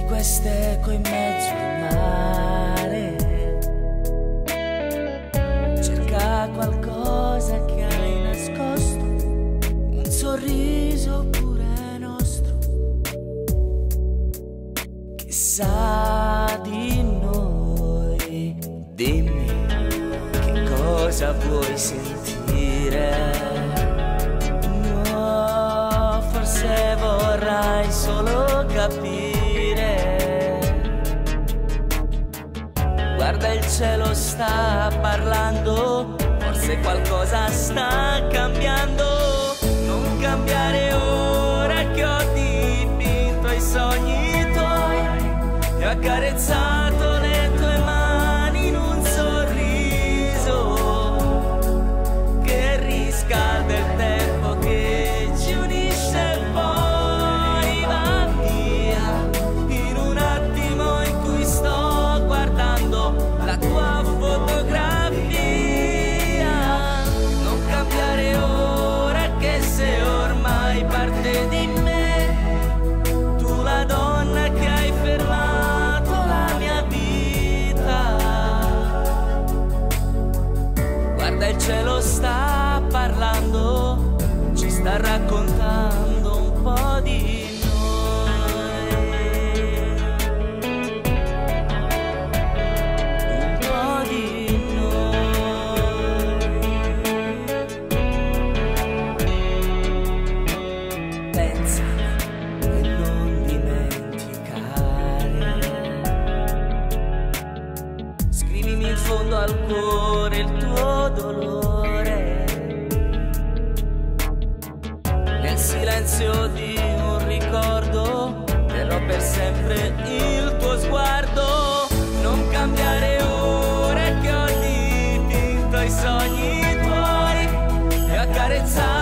quest'eco in mezzo al mare, cerca qualcosa che hai nascosto, un sorriso pure nostro, chissà di noi. Dimmi che cosa vuoi sentire. No, forse vorrai solo capire. Guarda, il cielo sta parlando, forse qualcosa sta cambiando. Non cambiare ora che ho dipinto i sogni tuoi e ho accarezzato le tue mani in un sorriso che riscalda il tempo che ci unisce, poi va via in un attimo in cui sto guardando la tua fotografia. Non cambiare ora che sei ormai parte di me, tu la donna che hai fermato la mia vita. Guarda, il cielo sta parlando, ci sta raccontando un po' di in fondo al cuore il tuo dolore, nel silenzio di un ricordo terrò per sempre il tuo sguardo. Non cambiare ora che ho dipinto i sogni tuoi e ho accarezzato